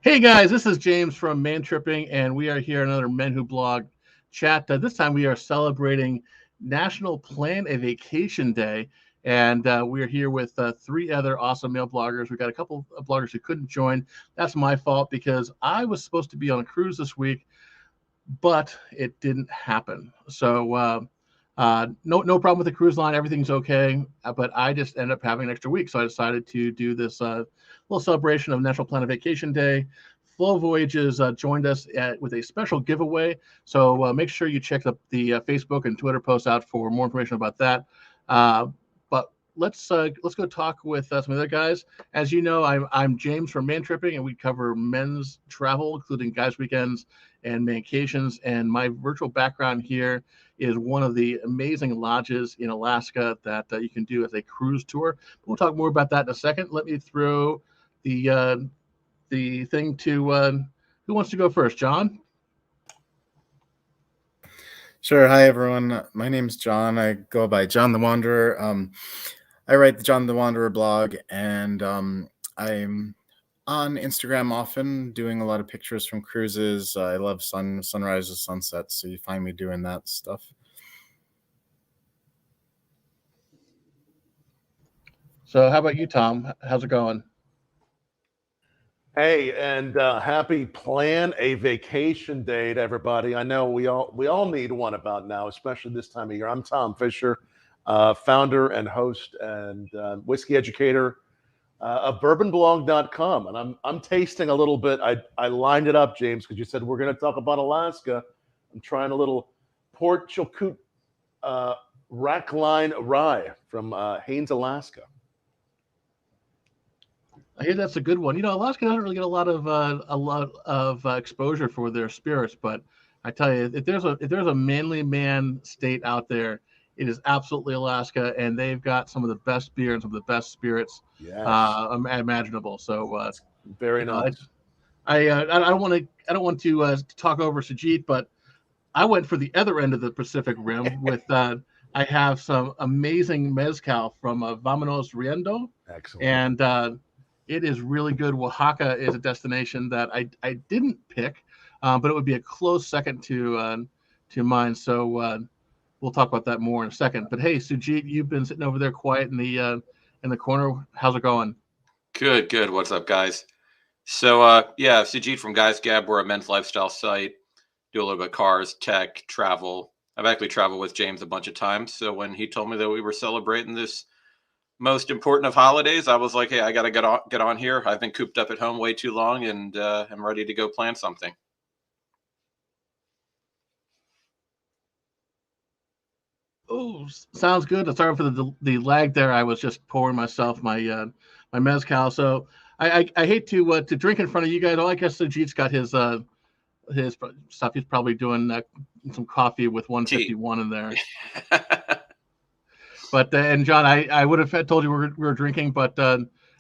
Hey guys, this is James from Man Tripping, and we are here another Men Who Blog chat. This time we are celebrating National Plan a Vacation Day, and we are here with three other awesome male bloggers. We got a couple of bloggers who couldn't join. That's my fault because I was supposed to be on a cruise this week, but it didn't happen. So no problem with the cruise line. Everything's okay. But I just ended up having an extra week, so I decided to do this little celebration of National Planet Vacation Day. Flow Voyages joined us with a special giveaway, so make sure you check the Facebook and Twitter posts out for more information about that. But let's go talk with some other guys. As you know, I'm James from Man Tripping, and we cover men's travel, including guys' weekends and mancations. And my virtual background here is one of the amazing lodges in Alaska that you can do as a cruise tour. We'll talk more about that in a second. Let me throw the thing to who wants to go first, John? Sure. Hi, everyone. My name's John. I go by John the Wanderer. I write the John the Wanderer blog, and I'm on Instagram often, doing a lot of pictures from cruises. I love sunrises, sunsets, so you find me doing that stuff. So how about you, Tom? How's it going? Hey, and happy Plan a Vacation Day to everybody. I know we all need one about now, especially this time of year. I'm Tom Fisher, founder and host and whiskey educator of bourbonblog.com, and I'm tasting a little bit. I lined it up, James, because you said we're going to talk about Alaska. I'm trying a little Port Chilkoot Rackline Rye from Haines, Alaska. I hear that's a good one. You know, Alaska doesn't really get a lot of exposure for their spirits, but I tell you, if there's a manly man state out there, it is absolutely Alaska, and they've got some of the best beer and some of the best spirits imaginable. So very nice. I don't want to talk over Sujit, but I went for the other end of the Pacific Rim with I have some amazing mezcal from Vamanos Riendo. Excellent. And it is really good. Oaxaca is a destination that I didn't pick, but it would be a close second to mine. So we'll talk about that more in a second. But hey, Sujit, you've been sitting over there quiet in the corner. How's it going? Good. What's up, guys? So Sujit from Guys Gab. We're a men's lifestyle site. Do a little bit of cars, tech, travel. I've actually traveled with James a bunch of times. So when he told me that we were celebrating this most important of holidays, I was like, hey, I got to get on here. I've been cooped up at home way too long, and I'm ready to go plan something. Oh, sounds good. Sorry for the lag there. I was just pouring myself my mezcal. So I hate to drink in front of you guys. I guess Sujit's got his stuff. He's probably doing some coffee with 151 in there. But and John, I would have told you we were drinking, but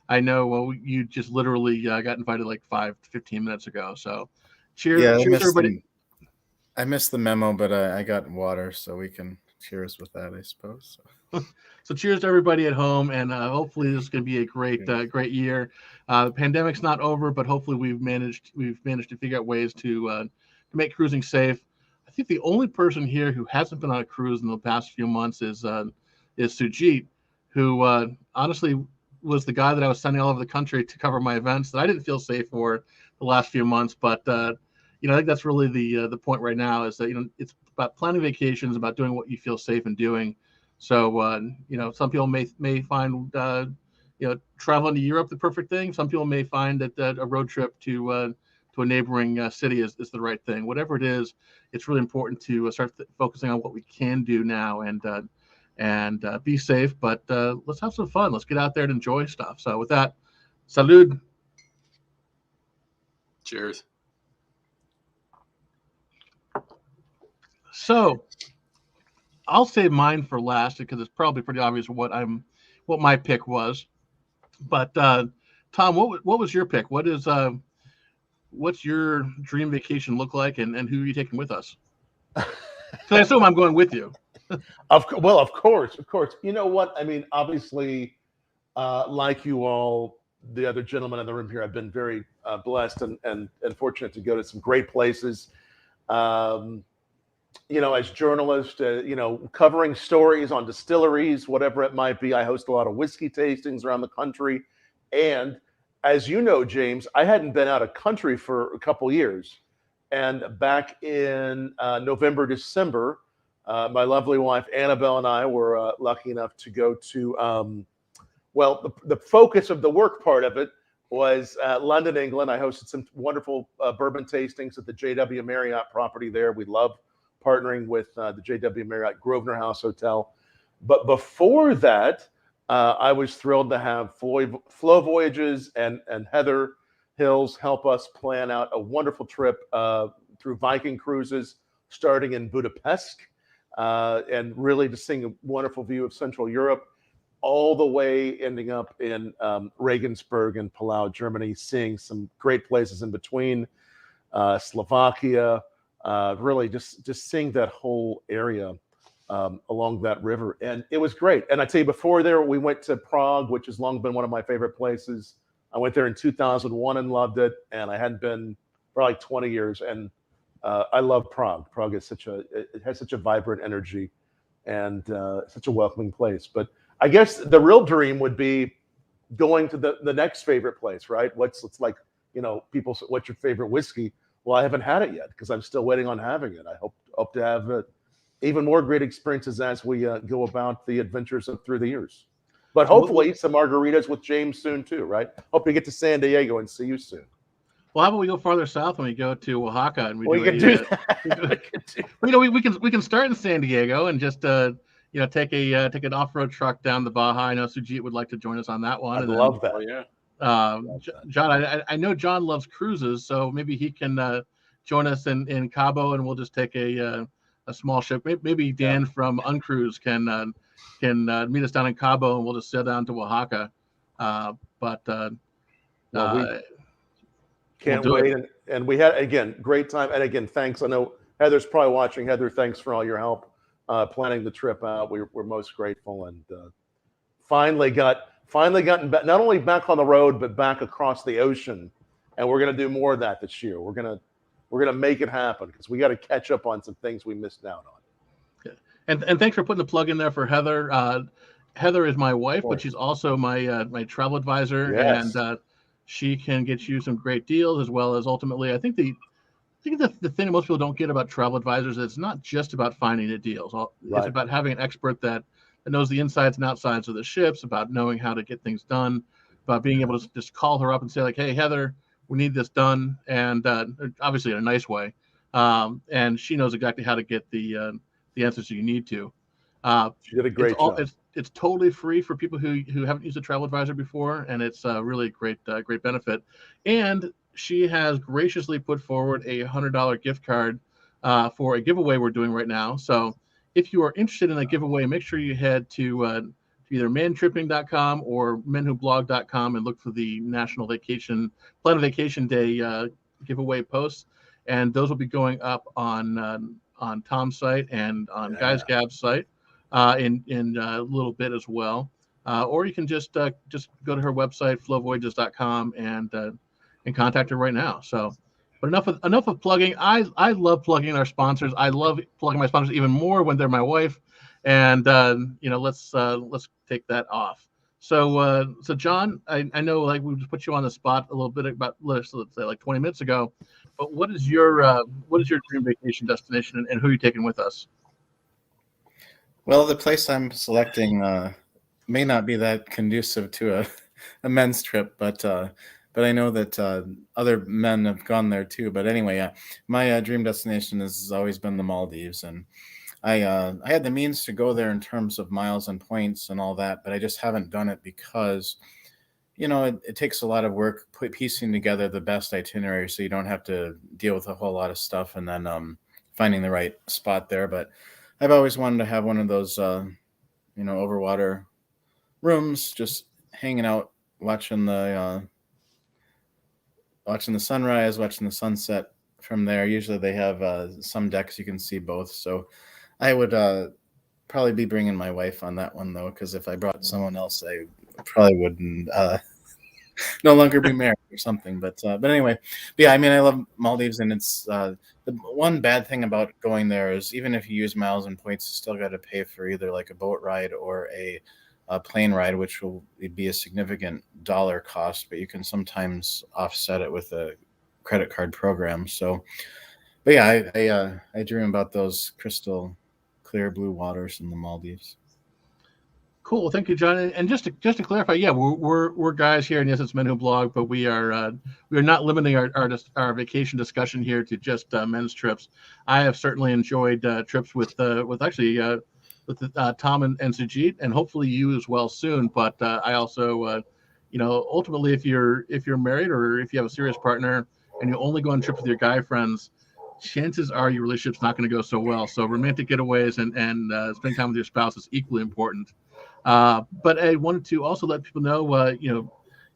I know you just literally got invited like 15 minutes ago. So cheers, everybody. I missed the memo, but I got water, so we can cheers with that, I suppose. So cheers to everybody at home, and hopefully this is going to be a great year. The pandemic's not over, but hopefully we've managed to figure out ways to make cruising safe. I think the only person here who hasn't been on a cruise in the past few months is Sujit, who honestly was the guy that I was sending all over the country to cover my events that I didn't feel safe for the last few months. But I think that's really the point right now is that it's about planning vacations, about doing what you feel safe in doing. So some people may find traveling to Europe the perfect thing. Some people may find that a road trip to a neighboring city is the right thing. Whatever it is, it's really important to start focusing on what we can do now and be safe, but let's have some fun. Let's get out there and enjoy stuff. So with that, salud. Cheers. So I'll save mine for last because it's probably pretty obvious what my pick was. But Tom, what was your pick? What's your dream vacation look like, and who are you taking with us? Because I assume I'm going with you. Of course. You know what? I mean, obviously, like you all, the other gentlemen in the room here, I've been very blessed and fortunate to go to some great places. As journalists, covering stories on distilleries, whatever it might be. I host a lot of whiskey tastings around the country. And as you know, James, I hadn't been out of country for a couple years. And back in November, December, my lovely wife, Annabelle, and I were lucky enough to go to, the focus of the work part of it was London, England. I hosted some wonderful bourbon tastings at the JW Marriott property there. We love partnering with the JW Marriott Grosvenor House Hotel. But before that, I was thrilled to have Flow Voyages and Heather Hills help us plan out a wonderful trip through Viking cruises, starting in Budapest, and really just seeing a wonderful view of Central Europe, all the way ending up in Regensburg and Palau, Germany, seeing some great places in between, Slovakia, really just seeing that whole area along that river. And it was great. And I tell you, before there, we went to Prague, which has long been one of my favorite places. I went there in 2001 and loved it. And I hadn't been for like 20 years. And I love Prague. Prague is it has such a vibrant energy and such a welcoming place. But I guess the real dream would be going to the next favorite place, right? It's like, people say, what's your favorite whiskey? Well, I haven't had it yet because I'm still waiting on having it. I hope to have even more great experiences as we go about the adventures through the years. But hopefully some margaritas with James soon too, right? Hope to get to San Diego and see you soon. Well, how about we go farther south when we go to Oaxaca and we can start in San Diego and just take an off-road truck down the Baja. I know Sujit would like to join us on that one. I love that. Yeah. John, I know John loves cruises, so maybe he can join us in Cabo, and we'll just take a small ship. Maybe Dan from Uncruise can meet us down in Cabo, and we'll just sail down to Oaxaca. Can't wait. And we had, again, great time. And again, thanks. I know Heather's probably watching. Heather, thanks for all your help planning the trip out. We're most grateful, and finally gotten back, not only back on the road, but back across the ocean. And we're going to do more of that this year. We're going to make it happen because we got to catch up on some things we missed out on. Yeah. And thanks for putting the plug in there for Heather. Heather is my wife, but she's also my travel advisor. Yes. And she can get you some great deals, as well as ultimately, I think the thing that most people don't get about travel advisors is it's not just about finding the deals. Right. It's about having an expert that knows the insides and outsides of the ships, about knowing how to get things done, about being able to just call her up and say, like, hey, Heather, we need this done. And obviously in a nice way. And she knows exactly how to get the answers you need to. She did a great job. It's totally free for people who haven't used a travel advisor before, and it's really great benefit. And she has graciously put forward a $100 gift card for a giveaway we're doing right now. So if you are interested in a giveaway, make sure you head to either mantripping.com or menwhoblog.com and look for the National Plan a Vacation Day giveaway posts. And those will be going up on Tom's site and on Guys Gab's site in a little bit as well. Or you can just go to her website, flowvoyages.com, and contact her right now. So, but enough of plugging. I love plugging our sponsors. I love plugging my sponsors even more when they're my wife. And let's take that off. So John, I know like we just put you on the spot a little bit about let's say like 20 minutes ago, but what is your dream vacation destination, and who are you taking with us? Well, the place I'm selecting may not be that conducive to a men's trip, but I know that other men have gone there too. But anyway, my dream destination has always been the Maldives, and I had the means to go there in terms of miles and points and all that, but I just haven't done it because, it takes a lot of work piecing together the best itinerary so you don't have to deal with a whole lot of stuff and then finding the right spot there. But I've always wanted to have one of those, overwater rooms, just hanging out, watching the sunrise, watching the sunset from there. Usually they have some decks you can see both. So I would probably be bringing my wife on that one, though, because if I brought someone else, I probably wouldn't no longer be married or something. But anyway, yeah, I mean, I love Maldives, and it's the one bad thing about going there is even if you use miles and points, you still got to pay for either like a boat ride or a plane ride, which will be a significant dollar cost, but you can sometimes offset it with a credit card program. So, but yeah, I dream about those crystal clear blue waters in the Maldives. Cool. Thank you, John. And just to clarify, yeah, we're guys here, and yes, it's Men Who Blog, but we are not limiting our vacation discussion here to just men's trips. I have certainly enjoyed trips with actually with Tom and Sujit, and hopefully you as well soon. But I also, ultimately, if you're married or if you have a serious partner and you only go on trips with your guy friends, chances are your relationship's not going to go so well. So romantic getaways and spending time with your spouse is equally important. But I wanted to also let people know,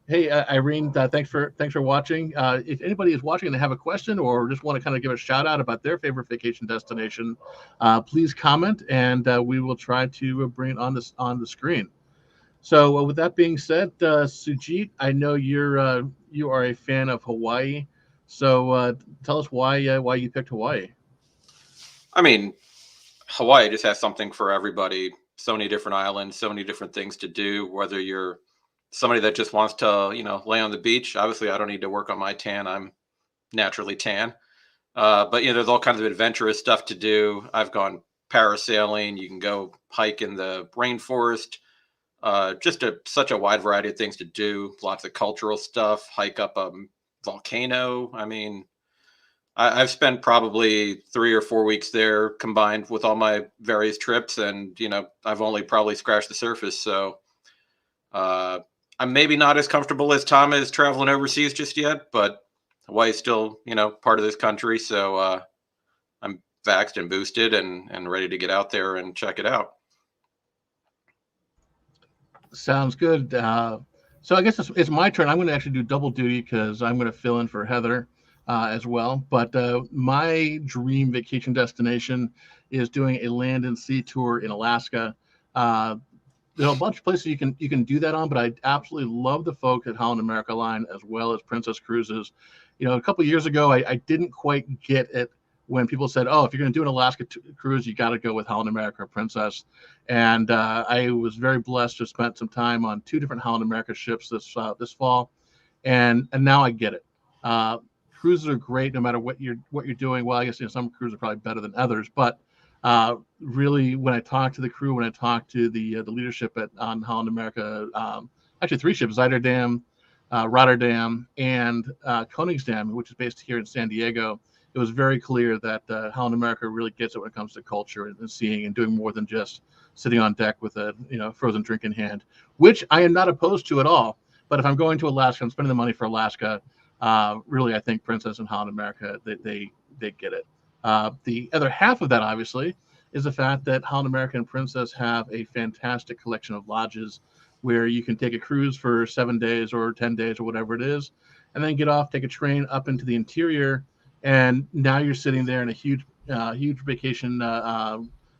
hey, Irene, thanks for watching. If anybody is watching and they have a question or just want to kind of give a shout out about their favorite vacation destination, please comment, and we will try to bring it on the screen. So with that being said, Sujit, I know you are a fan of Hawaii. So tell us why you picked Hawaii. I mean, Hawaii just has something for everybody. So many different islands, so many different things to do. Whether you're somebody that just wants to, lay on the beach. Obviously, I don't need to work on my tan. I'm naturally tan. But there's all kinds of adventurous stuff to do. I've gone parasailing. You can go hike in the rainforest. Such a wide variety of things to do. Lots of cultural stuff. Hike up a volcano. I mean, I've spent probably 3 or 4 weeks there combined with all my various trips. And, I've only probably scratched the surface. So I'm maybe not as comfortable as Tom is traveling overseas just yet, but Hawaii's still, part of this country. So I'm vaxxed and boosted and ready to get out there and check it out. Sounds good. So I guess it's my turn. I'm going to actually do double duty because I'm going to fill in for Heather as well. But my dream vacation destination is doing a land and sea tour in Alaska. There are a bunch of places you can do that on, but I absolutely love the folks at Holland America Line as well as Princess Cruises. A couple of years ago, I didn't quite get it when people said, "Oh, if you're going to do an Alaska cruise, you got to go with Holland America or Princess." And I was very blessed to spend some time on 2 different Holland America ships this fall, and now I get it. Cruises are great no matter what you're doing. Well, I guess some cruises are probably better than others, but really, when I talk to the crew, when I talk to the leadership on Holland America, actually 3 ships: Zuiderdam, Rotterdam, and Koningsdam, which is based here in San Diego. It was very clear that Holland America really gets it when it comes to culture and seeing and doing more than just sitting on deck with a frozen drink in hand, which I am not opposed to at all. But if I'm going to Alaska, I'm spending the money for Alaska. Really, I think Princess and Holland America, they get it. The other half of that, obviously, is the fact that Holland America and Princess have a fantastic collection of lodges where you can take a cruise for 7 days or 10 days or whatever it is, and then get off, take a train up into the interior, and now you're sitting there in a huge vacation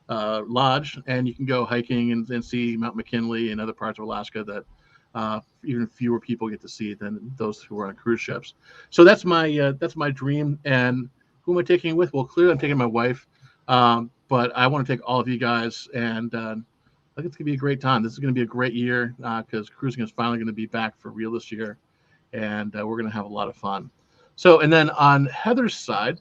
lodge, and you can go hiking and see Mount McKinley and other parts of Alaska that even fewer people get to see than those who are on cruise ships. So that's my dream. And who am I taking with? Well, clearly I'm taking my wife, but I want to take all of you guys, and I think it's going to be a great time. This is going to be a great year because cruising is finally going to be back for real this year, and we're going to have a lot of fun. So, and then on Heather's side,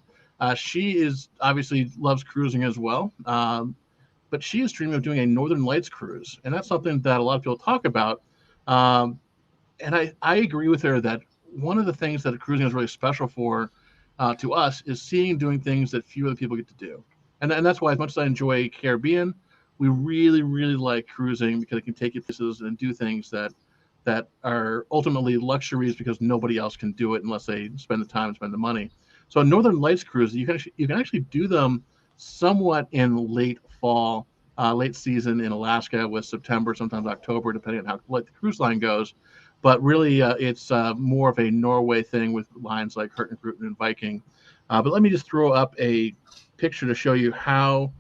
she is obviously loves cruising as well, but she is dreaming of doing a Northern Lights cruise, and that's something that a lot of people talk about. And I agree with her that one of the things that cruising is really special for to us is seeing and doing things that few other people get to do. And that's why, as much as I enjoy Caribbean, we really, really like cruising because it can take you places and do things that are ultimately luxuries because nobody else can do it unless they spend the time and spend the money. So Northern Lights cruises, you can actually do them somewhat in late fall, late season in Alaska with September, sometimes October, depending on how late the cruise line goes. But really, it's more of a Norway thing with lines like Hurtigruten and Viking. But let me just throw up a picture to show you how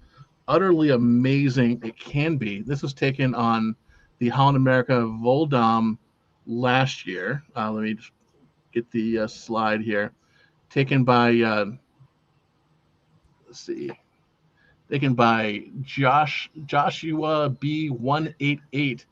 utterly amazing it can be. This is taken on the Holland America Voldam last year. Let me just get the slide here. Taken by let's see, taken by Joshua B188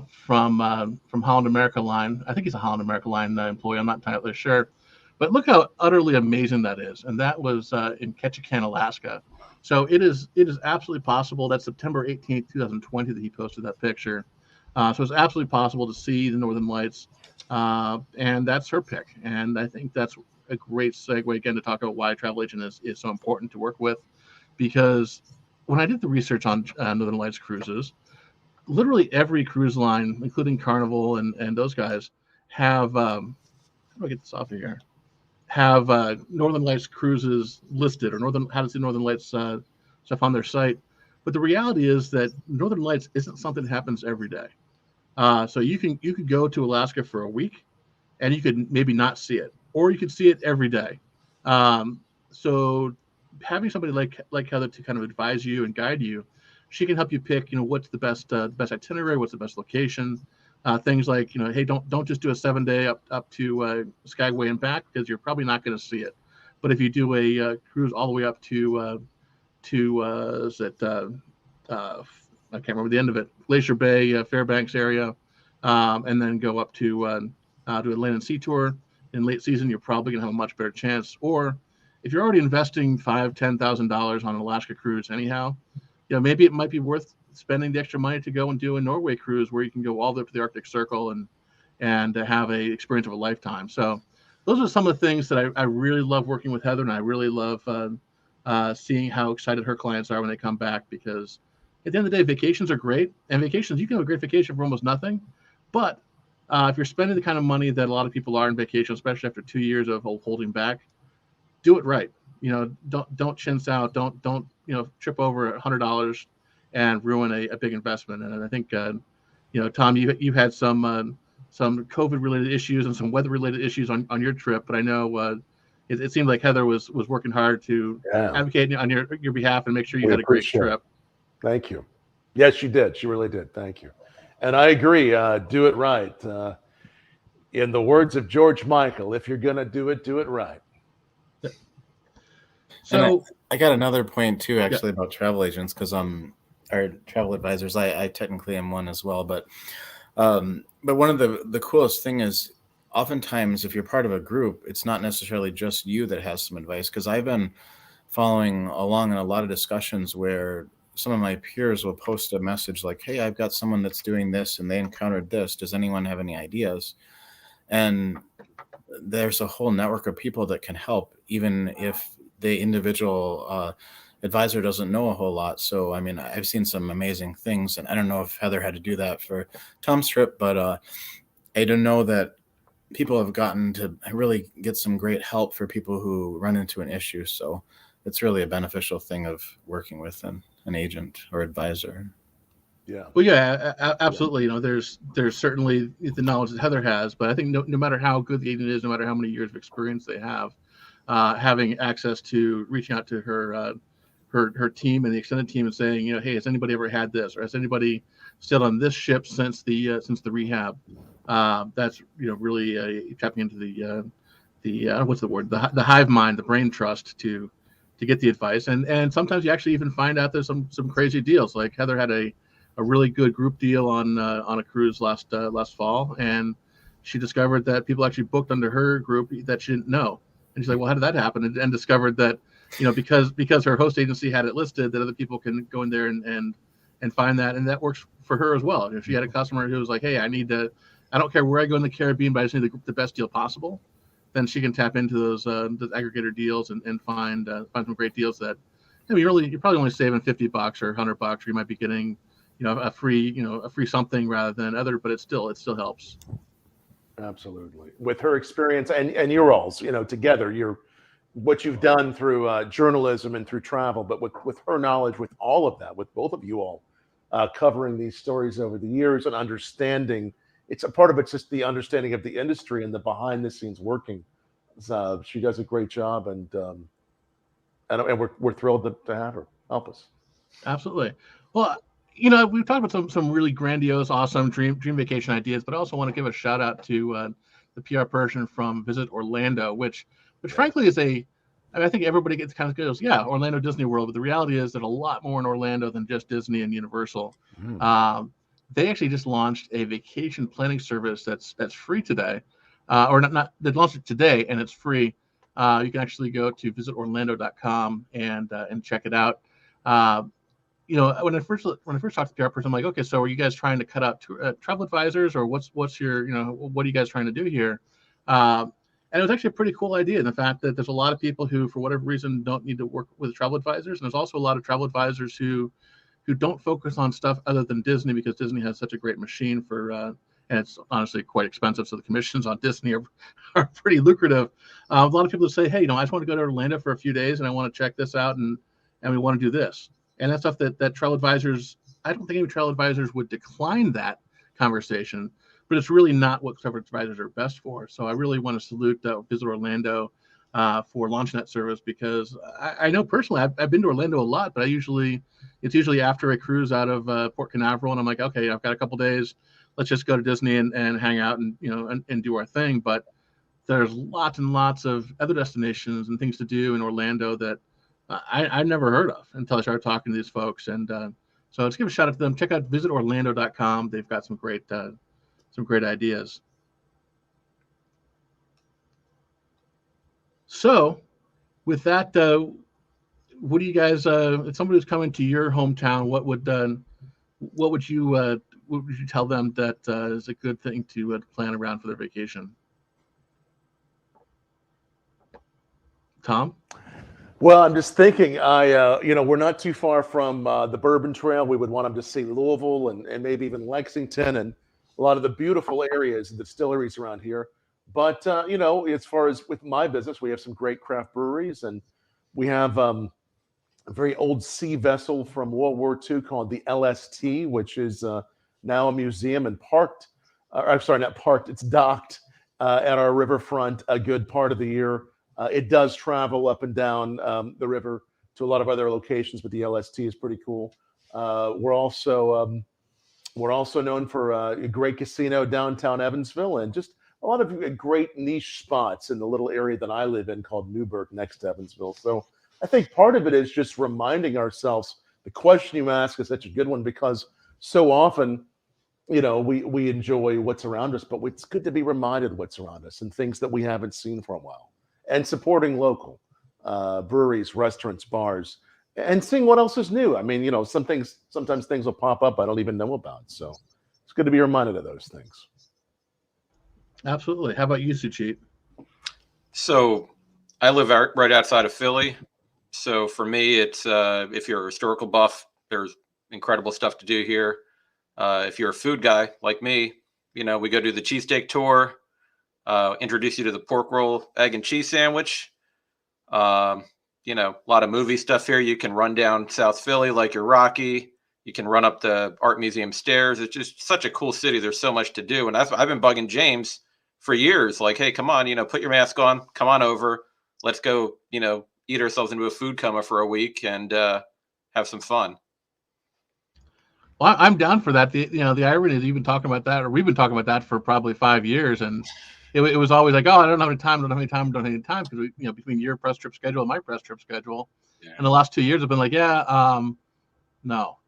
from Holland America Line. I think he's a Holland America Line employee. I'm not entirely sure, but look how utterly amazing that is. And that was in Ketchikan, Alaska. So it is absolutely possible. That's September 18th, 2020 that he posted that picture. So it's absolutely possible to see the Northern Lights, and that's her pick. And I think that's a great segue again to talk about why travel agent is so important to work with, because when I did the research on Northern Lights cruises, literally every cruise line, including Carnival and those guys, have how do I get this off of here? Have Northern Lights cruises listed, or how to see Northern Lights stuff on their site. But the reality is that Northern Lights isn't something that happens every day. So you could go to Alaska for a week, and you could maybe not see it, or you could see it every day. So having somebody like Heather to kind of advise you and guide you, she can help you pick, what's the best itinerary, what's the best location. Things like, hey, don't just do a 7-day up to Skagway and back, because you're probably not going to see it. But if you do a cruise all the way up to I can't remember the end of it, Glacier Bay, Fairbanks area, and then go up to Atlantic Sea Tour in late season, you're probably going to have a much better chance. Or if you're already investing $5,000-$10,000 on an Alaska cruise anyhow, maybe it might be worth spending the extra money to go and do a Norway cruise where you can go all the way up to the Arctic Circle and have a experience of a lifetime. So those are some of the things that I really love working with Heather, and I really love seeing how excited her clients are when they come back, because at the end of the day, vacations are great, and vacations, you can have a great vacation for almost nothing. But if you're spending the kind of money that a lot of people are in vacation, especially after 2 years of holding back, do it right. Don't chintz out, don't trip over $100 and ruin a big investment. And I think Tom, you had some COVID related issues and some weather related issues on your trip, but I know it seemed like Heather was working hard to advocate on your behalf and make sure you had a great trip. Thank you. Yes, she did. She really did. Thank you. And I agree. Do it right. In the words of George Michael, if you're going to do it right. So I got another point too, actually, about travel agents, because our travel advisors, I technically am one as well. But one of the coolest thing is, oftentimes if you're part of a group, it's not necessarily just you that has some advice, because I've been following along in a lot of discussions where some of my peers will post a message like, hey, I've got someone that's doing this and they encountered this. Does anyone have any ideas? And there's a whole network of people that can help, even if the individual advisor doesn't know a whole lot. So, I mean, I've seen some amazing things, and I don't know if Heather had to do that for Tom's trip, but I don't know that people have gotten to really get some great help for people who run into an issue. So it's really a beneficial thing of working with an agent or advisor. Yeah. Well, yeah, absolutely. There's certainly the knowledge that Heather has, but I think no matter how good the agent is, no matter how many years of experience they have, having access to reaching out to her team and the extended team and saying, hey, has anybody ever had this, or has anybody sailed on this ship since the rehab? That's really tapping into the what's the word, the hive mind, the brain trust to get the advice. And sometimes you actually even find out there's some crazy deals. Like Heather had a really good group deal on a cruise last fall, and she discovered that people actually booked under her group that she didn't know. And she's like, well, how did that happen? And discovered that, because her host agency had it listed, that other people can go in there and find that. And that works for her as well. If she had a customer who was like, hey, I don't care where I go in the Caribbean, but I just need the best deal possible, then she can tap into those aggregator deals and find some great deals that, you're probably only saving $50 or $100, or you might be getting, a free something rather than other, but it still helps. Absolutely. With her experience and your all's, together, what you've done through journalism and through travel, but with her knowledge, with all of that, with both of you all covering these stories over the years and understanding, it's a part of it's just the understanding of the industry and the behind the scenes working. So she does a great job, and we're thrilled to have her help us. Absolutely. Well, we've talked about some really grandiose, awesome dream vacation ideas, but I also want to give a shout out to the PR person from Visit Orlando, which frankly is I think everybody gets kind of goes, yeah, Orlando Disney World, but the reality is that a lot more in Orlando than just Disney and Universal. They actually just launched a vacation planning service that's free today, or not. They launched it today, and it's free. You can actually go to visitorlando.com and check it out. When I first talked to the PR person, I'm like, okay, so are you guys trying to cut out travel advisors, or what's your, what are you guys trying to do here? And it was actually a pretty cool idea in the fact that there's a lot of people who, for whatever reason, don't need to work with travel advisors, and there's also a lot of travel advisors who don't focus on stuff other than Disney, because Disney has such a great machine for, and it's honestly quite expensive. So the commissions on Disney are pretty lucrative. A lot of people say, hey, I just want to go to Orlando for a few days and I want to check this out, and we want to do this. And that's stuff that travel advisors, I don't think any travel advisors would decline that conversation, but it's really not what travel advisors are best for. So I really want to salute Visit Orlando for launching that service, because I know personally I've been to Orlando a lot, but it's usually after a cruise out of Port Canaveral, and I'm like, okay, I've got a couple days, let's just go to Disney and hang out and and do our thing. But there's lots and lots of other destinations and things to do in Orlando that I've never heard of until I started talking to these folks. And so let's give a shout out to them. Check out visitorlando.com. They've got some great ideas. So with that, what do you guys, if somebody who's coming to your hometown, what would you tell them that is a good thing to plan around for their vacation? Tom? Well, I'm just thinking, we're not too far from the Bourbon Trail. We would want them to see Louisville and maybe even Lexington and a lot of the beautiful areas, the distilleries around here. But, as far as with my business, we have some great craft breweries, and we have a very old sea vessel from World War II called the LST, which is now a museum and parked. I'm sorry, not parked. It's docked at our riverfront a good part of the year. It does travel up and down the river to a lot of other locations, but the LST is pretty cool. We're also known for a great casino downtown Evansville, and just a lot of great niche spots in the little area that I live in called Newburgh, next to Evansville. So I think part of it is just reminding ourselves. The question you ask is such a good one, because so often, we enjoy what's around us, but it's good to be reminded what's around us and things that we haven't seen for a while. And supporting local breweries, restaurants, bars, and seeing what else is new. I mean, sometimes things will pop up I don't even know about. So it's good to be reminded of those things. Absolutely. How about you, Sujeet? So I live right outside of Philly. So for me, it's if you're a historical buff, there's incredible stuff to do here. If you're a food guy like me, we go do the cheesesteak tour. Introduce you to the pork roll, egg and cheese sandwich. A lot of movie stuff here. You can run down South Philly like you're Rocky. You can run up the art museum stairs. It's just such a cool city. There's so much to do. And I've been bugging James for years. Like, hey, come on, put your mask on. Come on over. Let's go, eat ourselves into a food coma for a week and have some fun. Well, I'm down for that. The irony is we've been talking about that for probably 5 years, and it was always like, oh, I don't have any time, because between your press trip schedule and my press trip schedule, and the last 2 years have been like, no.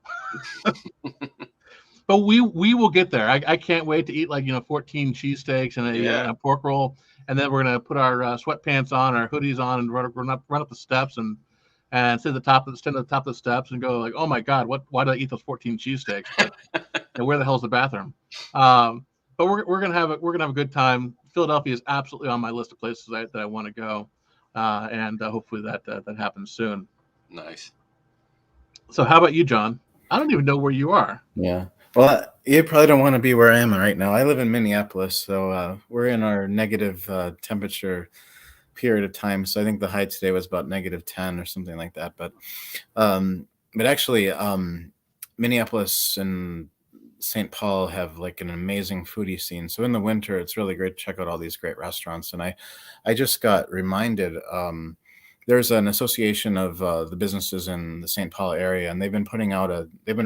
But we will get there. I can't wait to eat 14 cheesesteaks and a pork roll, and then we're gonna put our sweatpants on, our hoodies on, and run up the steps and stand at the top of the steps and go like, oh my God, why did I eat those 14 cheesesteaks? And where the hell's the bathroom? But we're gonna have a good time. Philadelphia is absolutely on my list of places that I want to go, and hopefully that happens soon. Nice. So how about you, John? I don't even know where you are. Yeah. Well, you probably don't want to be where I am right now. I live in Minneapolis, so we're in our negative temperature period of time. So I think the high today was about -10 or something like that. But actually, Minneapolis and St. Paul have an amazing foodie scene. So in the winter, it's really great to check out all these great restaurants. And I just got reminded there's an association of the businesses in the St. Paul area, and they've been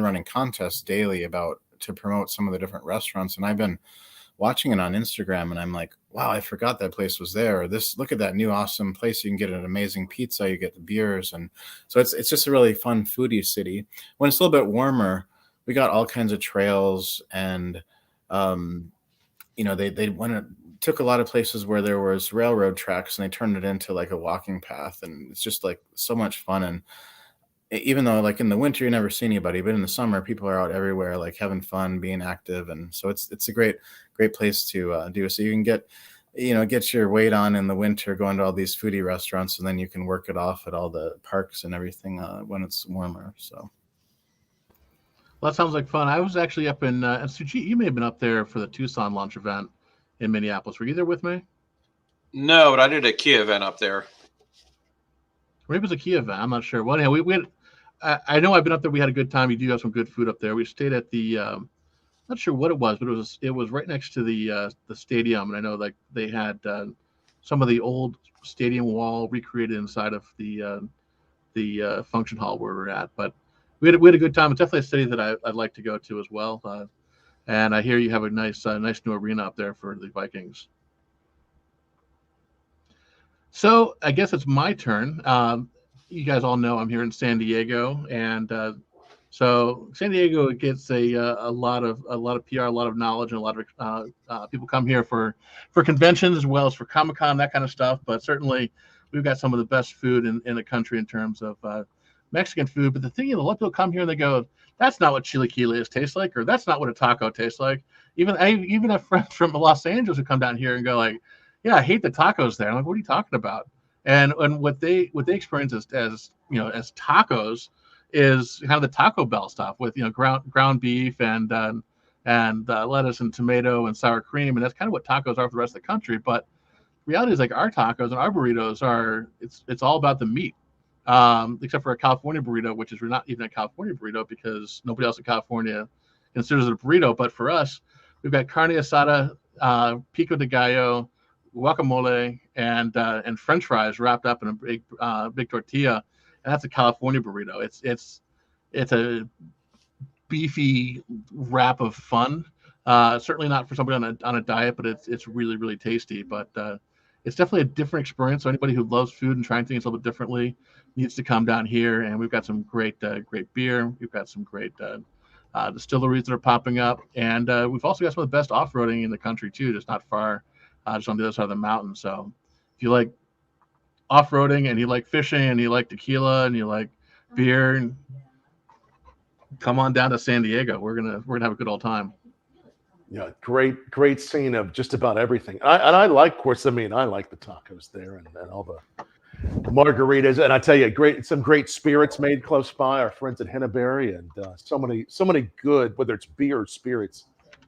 running contests daily to promote some of the different restaurants. And I've been watching it on Instagram, and I'm like, wow, I forgot that place was there. Or look at that new awesome place. You can get an amazing pizza, you get the beers. And so it's just a really fun foodie city. When it's a little bit warmer, we got all kinds of trails, and they took a lot of places where there was railroad tracks, and they turned it into like a walking path, and it's just like so much fun. And even though like in the winter you never see anybody, but in the summer people are out everywhere, like having fun, being active. And so it's a great place to do. So you can get your weight on in the winter, going to all these foodie restaurants, and then you can work it off at all the parks and everything when it's warmer. So Well, that sounds like fun. I was actually up in Sujit, you may have been up there for the Tucson launch event in Minneapolis. Were you there with me? No, but I did a Kia event up there. Maybe it was a Kia event. I'm not sure. Well, anyhow, we had. I know I've been up there. We had a good time. You do have some good food up there. We stayed at the. Not sure what it was, but it was right next to the stadium, and I know like they had some of the old stadium wall recreated inside of the function hall where we're at. But we had a good time. It's definitely a city that I'd like to go to as well. And I hear you have a nice new arena up there for the Vikings. So I guess it's my turn. You guys all know I'm here in San Diego, and so San Diego gets a lot of PR, a lot of knowledge, and a lot of people come here for conventions as well as for Comic-Con, that kind of stuff. But certainly, we've got some of the best food in the country in terms of Mexican food. But the thing is, a lot of people come here and they go, "That's not what chilaquiles tastes like," or "That's not what a taco tastes like." Even have friends from Los Angeles who come down here and go like, "Yeah, I hate the tacos there." I'm like, "What are you talking about?" And what they experience as tacos is kind of the Taco Bell stuff with ground beef and lettuce and tomato and sour cream, and that's kind of what tacos are for the rest of the country. But the reality is, like, our tacos and our burritos it's all about the meat, except for a California burrito, which is not even a California burrito because nobody else in California considers it a burrito. But for us, we've got carne asada, pico de gallo, guacamole, and French fries wrapped up in a big tortilla, and that's a California burrito. It's a beefy wrap of fun. Certainly not for somebody on a diet, but it's really, really tasty. But it's definitely a different experience. So anybody who loves food and trying things a little bit differently needs to come down here. And we've got some great beer. We've got some great distilleries that are popping up, and we've also got some of the best off-roading in the country too, just not far, just on the other side of the mountain. So if you like off-roading and you like fishing and you like tequila and you like beer, come on down to San Diego. We're gonna have a good old time. Yeah, great scene of just about everything. I like, of course, I like the tacos there and all the margaritas, and I tell you, some great spirits made close by. Our friends at Henneberry, and so many good, whether it's beer or spirits,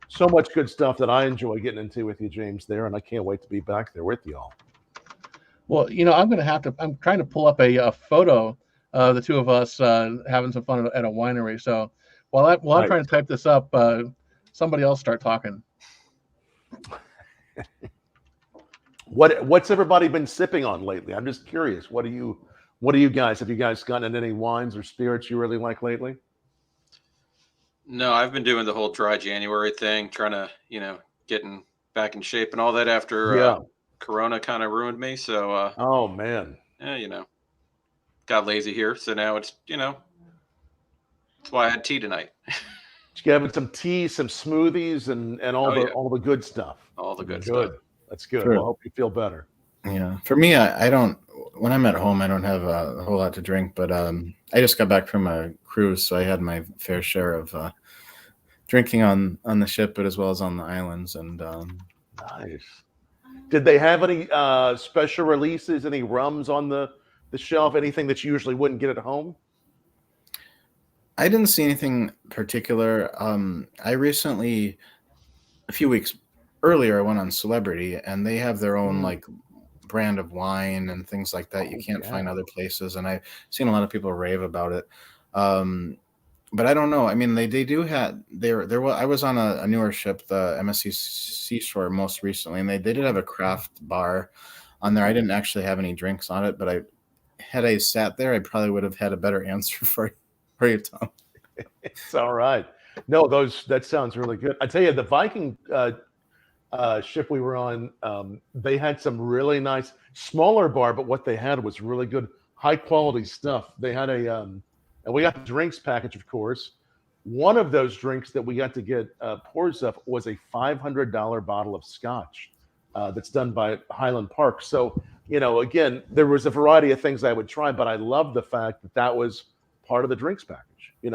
so much good stuff that I enjoy getting into with you, James, there, and I can't wait to be back there with y'all. Well, I'm trying to pull up a photo of the two of us having some fun at a winery. So while I'm trying to type this up, somebody else start talking. What's everybody been sipping on lately? I'm just curious. What do you guys, have you guys gotten any wines or spirits you really like lately? No, I've been doing the whole dry January thing, trying to, getting back in shape and all that after Corona kind of ruined me. So, oh man, yeah, got lazy here. So now it's, that's why I had tea tonight. You're having some tea, some smoothies, and all the good stuff. All the good stuff. That's good. Sure. Well, I hope you feel better. Yeah, for me, I don't. When I'm at home, I don't have a whole lot to drink. But I just got back from a cruise, so I had my fair share of drinking on the ship, but as well as on the islands. And nice. Did they have any special releases? Any rums on the shelf? Anything that you usually wouldn't get at home? I didn't see anything particular. I recently, a few weeks earlier, I went on Celebrity, and they have their own like brand of wine and things like that you can't find other places. And I've seen a lot of people rave about it. But I don't know. I mean, they do have there. I was on a newer ship, the MSC Seashore, most recently, and they did have a craft bar on there. I didn't actually have any drinks on it, but I had I sat there, I probably would have had a better answer for you, Tom. It's all right. No, that sounds really good. I tell you, the Viking ship we were on, they had some really nice smaller bar, but what they had was really good, high quality stuff. They had and we got the drinks package, of course. One of those drinks that we got to get pours of was a $500 bottle of scotch that's done by Highland Park. So, again, there was a variety of things I would try, but I love the fact that was part of the drinks package.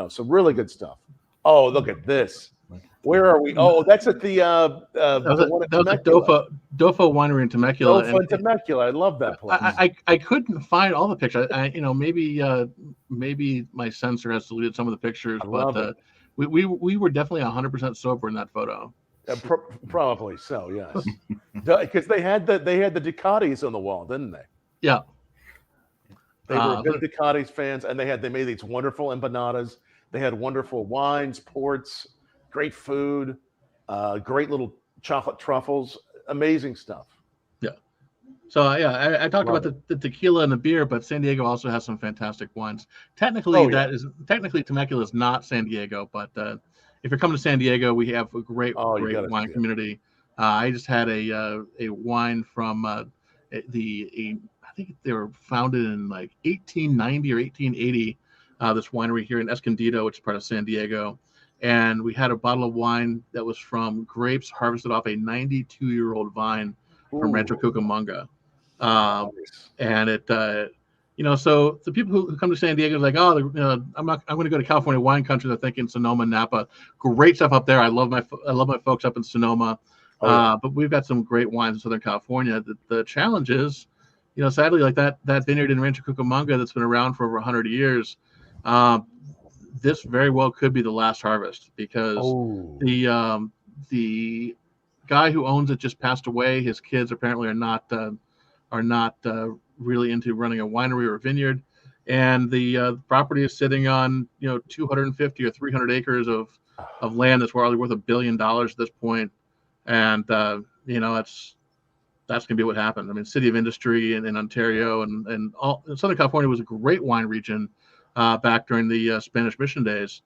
So really good stuff. Oh, look at this. Where are we? Oh, that's at the one at Temecula. Dofa Winery in Temecula. Dofa in Temecula. I love that place. I couldn't find all the pictures. Maybe my censor has deleted some of the pictures, but we were definitely 100% sober in that photo. Probably so, yes. Because they had the Ducatis on the wall, didn't they? Yeah. They were big Ducatis fans, and they made these wonderful empanadas. They had wonderful wines, ports, great food, great little chocolate truffles, amazing stuff. Yeah. So I talked about the tequila and the beer, but San Diego also has some fantastic wines. Technically, Temecula is not San Diego, but if you're coming to San Diego, we have a great wine community. I just had a wine from I think they were founded in like 1890 or 1880. This winery here in Escondido, which is part of San Diego. And we had a bottle of wine that was from grapes harvested off a 92-year-old vine from Rancho Cucamonga. And it, so the people who come to San Diego are like, I'm going to go to California wine country. They're thinking Sonoma, Napa, great stuff up there. I love my folks up in Sonoma. But we've got some great wines in Southern California. The challenge is, sadly, like that vineyard in Rancho Cucamonga that's been around for over 100 years. This very well could be the last harvest because the guy who owns it just passed away. His kids apparently are not really into running a winery or a vineyard, and the property is sitting on 250 or 300 acres of land that's probably worth $1 billion at this point, and that's gonna be what happened. I mean, City of Industry in Ontario and all Southern California was a great wine region. Back during the Spanish Mission days,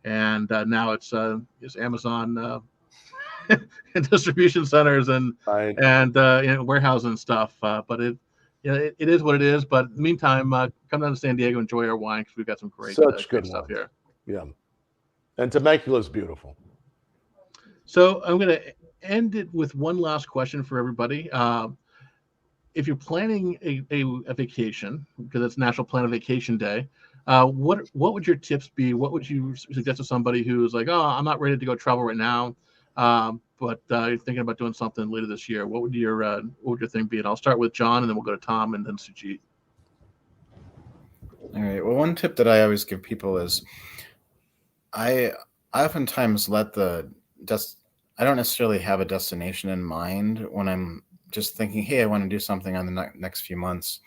and now it's Amazon and distribution centers and warehousing and stuff. But it is what it is. But in the meantime, come down to San Diego, enjoy our wine because we've got some great good stuff here. Yeah, and Temecula is beautiful. So I'm going to end it with one last question for everybody. If you're planning a vacation, because it's National Plan a Vacation Day. What would your tips be? What would you suggest to somebody who's like, oh, I'm not ready to go travel right now, but you're thinking about doing something later this year? What would your thing be? And I'll start with John, and then we'll go to Tom, and then Sujit. All right. Well, one tip that I always give people is I oftentimes I don't necessarily have a destination in mind when I'm just thinking, hey, I want to do something on the next few months.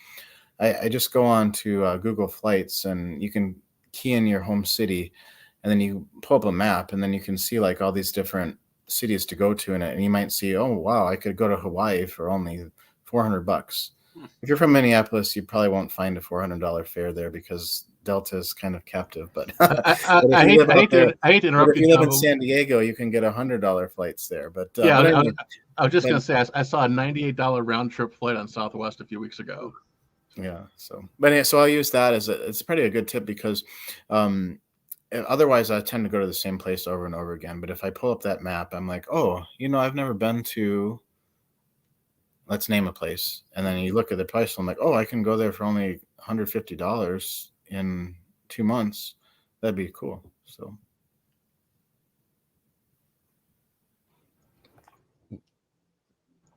I just go on to Google Flights, and you can key in your home city, and then you pull up a map, and then you can see like all these different cities to go to in it. And you might see, oh, wow, I could go to Hawaii for only $400. If you're from Minneapolis, you probably won't find a $400 fare there because Delta is kind of captive. But I hate to interrupt you. If you live in San Diego, you can get $100 flights there. But I was just going to say, I saw a $98 round trip flight on Southwest a few weeks ago. Yeah. So I'll use that it's pretty a good tip because otherwise I tend to go to the same place over and over again. But if I pull up that map, I'm like, oh, I've never been to, let's name a place. And then you look at the price. I'm like, oh, I can go there for only $150 in 2 months. That'd be cool. So.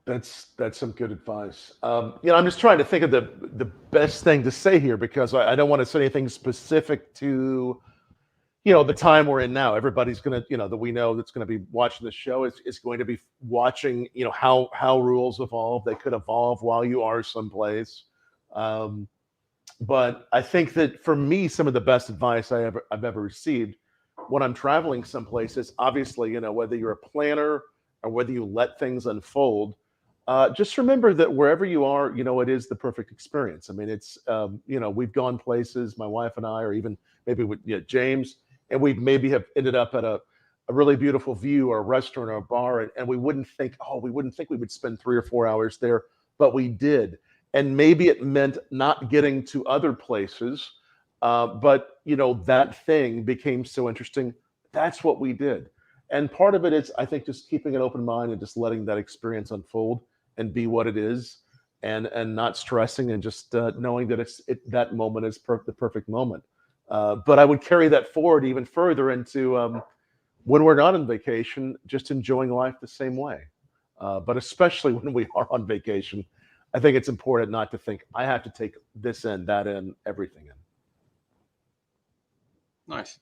That's some good advice. I'm just trying to think of the best thing to say here because I don't want to say anything specific to, the time we're in now. Everybody's going to, that we know that's going to be watching the show is going to be watching, how rules evolve. They could evolve while you are someplace. But I think that for me, some of the best advice I've ever received when I'm traveling someplace is obviously, whether you're a planner or whether you let things unfold, just remember that wherever you are, it is the perfect experience. I mean, it's, we've gone places, my wife and I, or even maybe with James, and we maybe have ended up at a really beautiful view or a restaurant or a bar, and we wouldn't think we would spend 3 or 4 hours there, but we did. And maybe it meant not getting to other places, but that thing became so interesting. That's what we did. And part of it is, I think, just keeping an open mind and just letting that experience unfold and be what it is, and not stressing, and just knowing that that moment is the perfect moment. But I would carry that forward even further into when we're not on vacation, just enjoying life the same way. But especially when we are on vacation, I think it's important not to think I have to take this in, that in, everything in. Nice.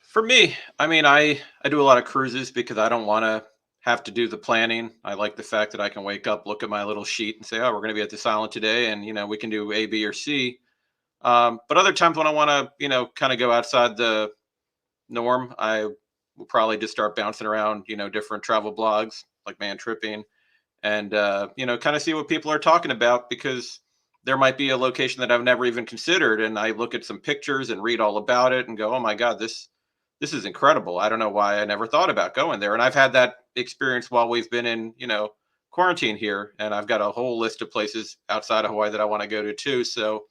For me, I mean, I do a lot of cruises because I don't want to have to do the planning. I like the fact that I can wake up, look at my little sheet, and say, "Oh, we're going to be at this island today, and we can do A, B, or C." But other times when I want to, kind of go outside the norm, I will probably just start bouncing around, different travel blogs like Man Tripping, and kind of see what people are talking about, because there might be a location that I've never even considered, and I look at some pictures and read all about it and go, "Oh my God, this is incredible. I don't know why I never thought about going there." And I've had that experience while we've been in, quarantine here, and I've got a whole list of places outside of Hawaii that I want to go to too. So,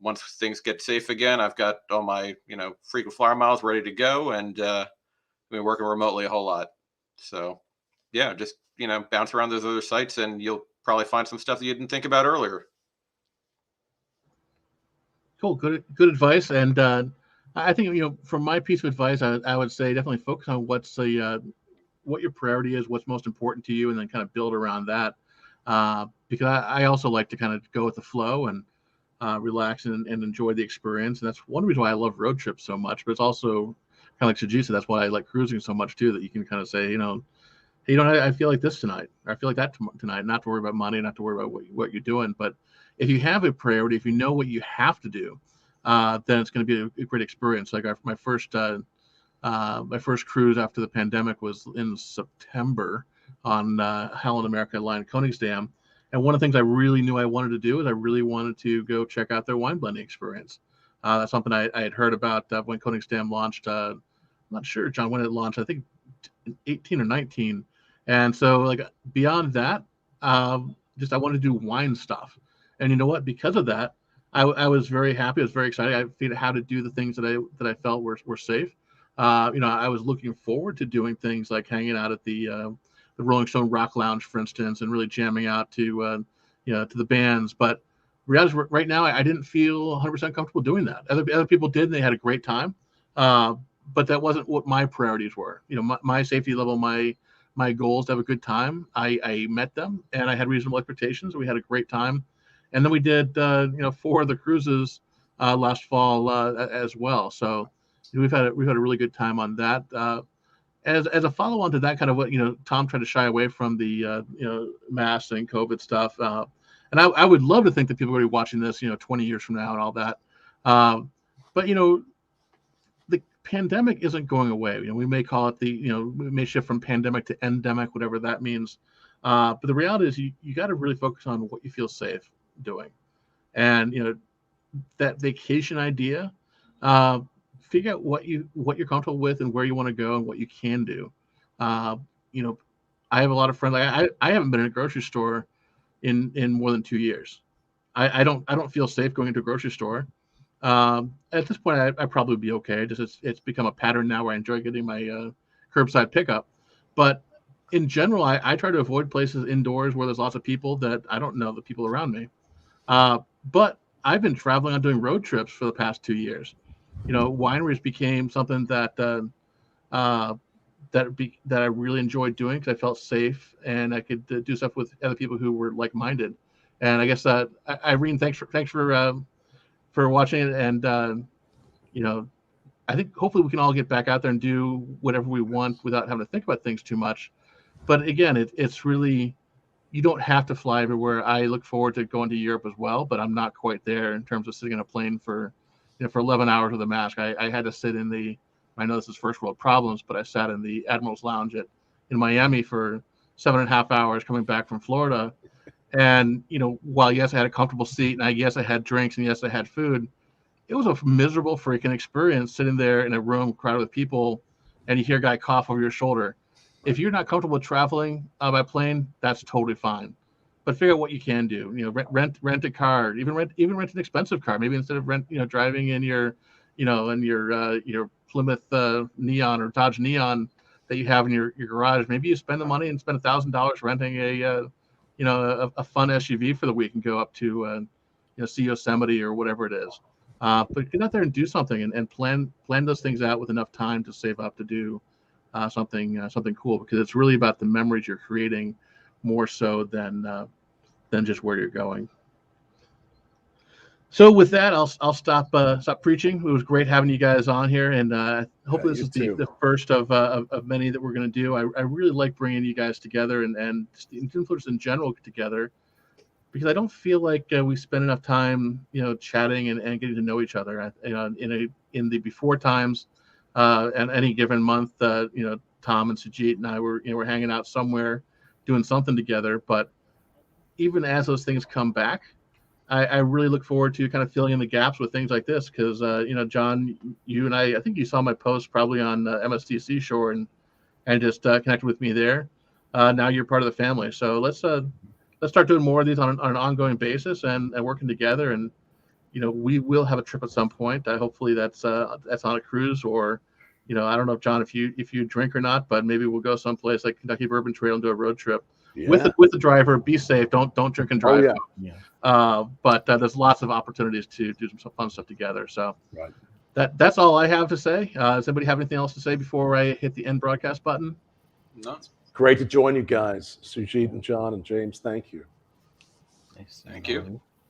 once things get safe again, I've got all my, frequent flyer miles ready to go, and I've been working remotely a whole lot. So, yeah, just bounce around those other sites, and you'll probably find some stuff that you didn't think about earlier. Cool, good advice. And I think from my piece of advice, I would say definitely focus on what your priority is, what's most important to you, and then kind of build around that. Because I also like to kind of go with the flow and relax and enjoy the experience. And that's one reason why I love road trips so much. But it's also kind of like Sujeet said, that's why I like cruising so much too. That you can kind of say, hey, I feel like this tonight, or I feel like that tonight. Not to worry about money, not to worry about what you're doing. But if you have a priority, if you know what you have to do, then it's going to be a great experience. Like my first cruise after the pandemic was in September on Holland America Line Koningsdam. And one of the things I really knew I wanted to do is I really wanted to go check out their wine blending experience. That's something I had heard about when Koningsdam launched. I'm not sure, John, when it launched. I think 18 or 19. And so, like, beyond that, just I wanted to do wine stuff. And you know what? Because of that, I was very happy. I was very excited. I figured out how to do the things that I felt were safe. I was looking forward to doing things like hanging out at the Rolling Stone Rock Lounge, for instance, and really jamming out to the bands. But reality is, right now, I didn't feel 100% comfortable doing that. Other people did, and they had a great time. But that wasn't what my priorities were. My safety level, my goals to have a good time. I met them, and I had reasonable expectations. We had a great time, and then we did 4 of the cruises last fall as well. So we've had a really good time on that. As a follow on to that, kind of what Tom tried to shy away from the masks and COVID stuff. And I would love to think that people are going to be watching this 20 years from now and all that. But the pandemic isn't going away. We may call it we may shift from pandemic to endemic, whatever that means. But the reality is you got to really focus on what you feel safe doing. And, that vacation idea, figure out what you're comfortable with and where you want to go and what you can do. I have a lot of friends. I haven't been in a grocery store in more than 2 years. I don't feel safe going into a grocery store. At this point, I probably would be okay. Just it's become a pattern now where I enjoy getting my curbside pickup. But in general, I try to avoid places indoors where there's lots of people that I don't know the people around me. But I've been traveling on doing road trips for the past 2 years. Wineries became something that I really enjoyed doing because I felt safe and I could do stuff with other people who were like-minded. And I guess Irene, thanks for watching it. And I think hopefully we can all get back out there and do whatever we want without having to think about things too much. But again, it's really, you don't have to fly everywhere. I look forward to going to Europe as well, but I'm not quite there in terms of sitting on a plane for 11 hours with a mask. I had to sit I know this is first world problems, but I sat in the Admiral's Lounge in Miami for 7.5 hours coming back from Florida. And, while yes, I had a comfortable seat, and yes, I had drinks, and yes, I had food, it was a miserable freaking experience sitting there in a room crowded with people, and you hear a guy cough over your shoulder. If you're not comfortable traveling by plane, that's totally fine. But figure out what you can do. Rent a car, even rent an expensive car. Maybe instead of driving in your Plymouth Neon or Dodge Neon that you have in your garage, maybe you spend the money and spend $1,000 renting a fun SUV for the week and go up to see Yosemite or whatever it is. But get out there and do something and plan those things out with enough time to save up to do something cool, because it's really about the memories you're creating more so than just where you're going. So with that, I'll stop preaching. It was great having you guys on here, and hopefully this is the first of many that we're going to do. I really like bringing you guys together and just the influencers in general together, because I don't feel like we spend enough time chatting and getting to know each other. In the before times, and any given month, Tom and Sujit and I were hanging out somewhere doing something together. But even as those things come back, I really look forward to kind of filling in the gaps with things like this, because John, you and I think you saw my post probably on MSTC Shore and just connected with me there. Now you're part of the family, so let's start doing more of these on an ongoing basis and working together. And we will have a trip at some point. Hopefully that's on a cruise, or I don't know, John, if you drink or not, but maybe we'll go someplace like Kentucky Bourbon Trail and do a road trip with the driver. Be safe. Don't drink and drive. But there's lots of opportunities to do some fun stuff together. So that's all I have to say. Does anybody have anything else to say before I hit the end broadcast button? No. Great to join you guys, Sujit and John and James. Thank you. Thank you.